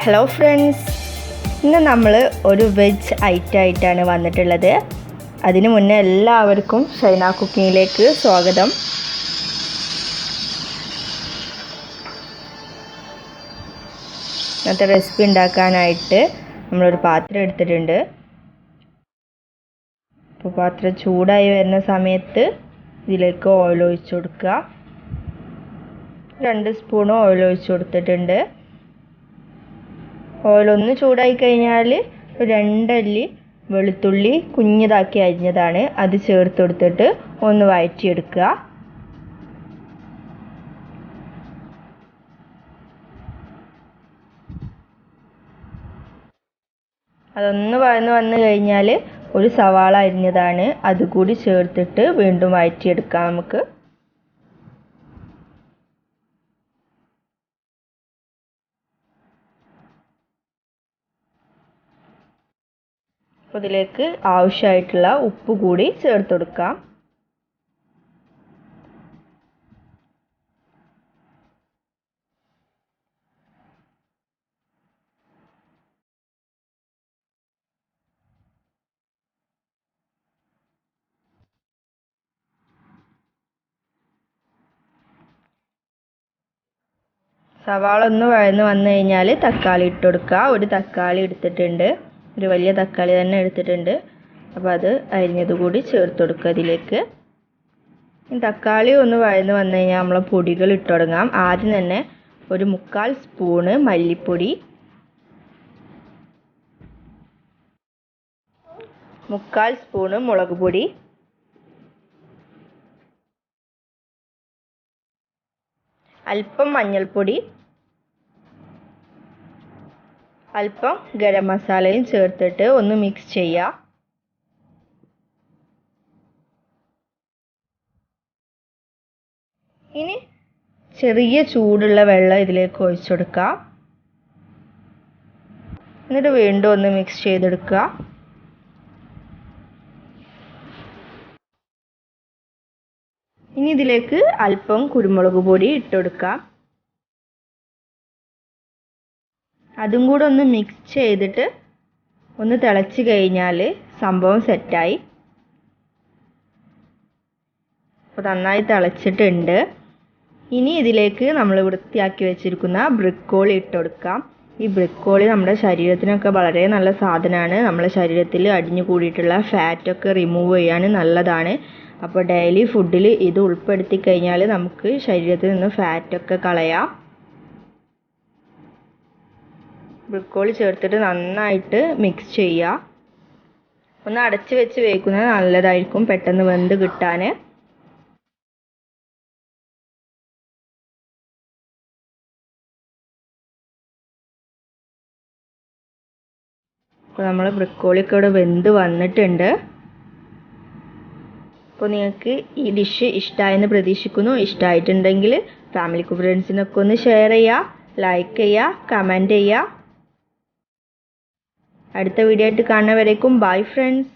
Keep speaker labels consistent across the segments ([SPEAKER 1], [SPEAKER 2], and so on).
[SPEAKER 1] Hello friends, ഇന്ന് നമ്മൾ ഒരു വെജ് ഐറ്റമായിട്ടാണ് വന്നിട്ടുള്ളത്. അതിനു മുന്നേ എല്ലാവർക്കും ഷൈന കുക്കിങ്ങിലേക്ക് സ്വാഗതം. ഇന്നത്തെ റെസിപ്പി ഉണ്ടാക്കാനായിട്ട് നമ്മളൊരു പാത്രം എടുത്തിട്ടുണ്ട്. അപ്പോൾ പാത്രം ചൂടായി വരുന്ന സമയത്ത് ഇതിലേക്ക് ഓയിൽ ഒഴിച്ചു കൊടുക്കുക. 2 സ്പൂൺ ഓയിൽ ഒഴിച്ചു കൊടുത്തിട്ടുണ്ട്. ഓയിലൊന്ന് ചൂടായി കഴിഞ്ഞാൽ 2 അല്ലി വെളുത്തുള്ളി കുഞ്ഞതാക്കി അരിഞ്ഞതാണ്, അത് ചേർത്ത് കൊടുത്തിട്ട് ഒന്ന് വഴറ്റിയെടുക്കുക. അതൊന്ന് വഴന്ന് വന്നു കഴിഞ്ഞാൽ ഒരു സവാള അരിഞ്ഞതാണ്, അതുകൂടി ചേർത്തിട്ട് വീണ്ടും വഴറ്റിയെടുക്കാം നമുക്ക്. അതിലേക്ക് ആവശ്യമായിട്ടുള്ള ഉപ്പ് കൂടി ചേർത്ത് കൊടുക്കാം. സവാള ഒന്ന് വഴന്ന് വന്നു കഴിഞ്ഞാൽ തക്കാളി ഇട്ട് കൊടുക്കുക. ഒരു തക്കാളി എടുത്തിട്ടുണ്ട്, ഒരു വലിയ തക്കാളി തന്നെ എടുത്തിട്ടുണ്ട്. അപ്പോൾ അത് അരിഞ്ഞത് കൂടി ചേർത്ത് കൊടുക്കുക ഇതിലേക്ക്. തക്കാളി ഒന്ന് വഴന്ന് വന്നു കഴിഞ്ഞാൽ നമ്മൾ പൊടികൾ ഇട്ട് തുടങ്ങാം. ആദ്യം തന്നെ ഒരു 1/4 സ്പൂണ് മല്ലിപ്പൊടി, 1/4 സ്പൂണ് മുളക് പൊടി, അല്പം മഞ്ഞൾപ്പൊടി, അല്പം ഗരം മസാലയും ചേർത്തിട്ട് ഒന്ന് മിക്സ് ചെയ്യുക. ഇനി ചെറിയ ചൂടുള്ള വെള്ളം ഇതിലേക്ക് ഒഴിച്ചു കൊടുക്കുക. എന്നിട്ട് വീണ്ടും ഒന്ന് മിക്സ് ചെയ്തെടുക്കുക. ഇനി ഇതിലേക്ക് അല്പം കുരുമുളക് പൊടി ഇട്ട് കൊടുക്കുക. അതും കൂടെ ഒന്ന് മിക്സ് ചെയ്തിട്ട് ഒന്ന് തിളച്ച് കഴിഞ്ഞാൽ സംഭവം സെറ്റായി. അപ്പോൾ നന്നായി തിളച്ചിട്ടുണ്ട്. ഇനി ഇതിലേക്ക് നമ്മൾ വൃത്തിയാക്കി വെച്ചിരിക്കുന്ന ബ്രൊക്കോളി ഇട്ട് കൊടുക്കാം. ഈ ബ്രൊക്കോളി നമ്മുടെ ശരീരത്തിനൊക്കെ വളരെ നല്ല സാധനമാണ്. നമ്മുടെ ശരീരത്തിൽ അടിഞ്ഞു കൂടിയിട്ടുള്ള ഫാറ്റൊക്കെ റിമൂവ് ചെയ്യാൻ നല്ലതാണ്. അപ്പോൾ ഡെയിലി ഫുഡിൽ ഇത് ഉൾപ്പെടുത്തി കഴിഞ്ഞാൽ നമുക്ക് ശരീരത്തിൽ നിന്ന് ഫാറ്റൊക്കെ കളയാം. ബ്രൊക്കോളി ചേർത്തിട്ട് നന്നായിട്ട് മിക്സ് ചെയ്യുക. ഒന്ന് അടച്ച് വെച്ച് വേവിക്കുന്നത് നല്ലതായിരിക്കും, പെട്ടെന്ന് വെന്ത് കിട്ടാൻ. അപ്പോൾ നമ്മൾ ബ്രൊക്കോളിയൊക്കെ ഇവിടെ വെന്ത് വന്നിട്ടുണ്ട്. അപ്പോൾ നിങ്ങൾക്ക് ഈ ഡിഷ് ഇഷ്ടമായെന്ന് പ്രതീക്ഷിക്കുന്നു. ഇഷ്ടമായിട്ടുണ്ടെങ്കിൽ ഫാമിലിക്കും ഫ്രണ്ട്സിനൊക്കെ ഒന്ന് ഷെയർ ചെയ്യുക, ലൈക്ക് ചെയ്യുക, കമൻറ്റ് ചെയ്യുക. അടുത്ത വീഡിയോ ആയിട്ട് കാണുന്നവരേക്കും ബൈ ഫ്രണ്ട്സ്.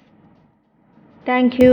[SPEAKER 1] Thank you.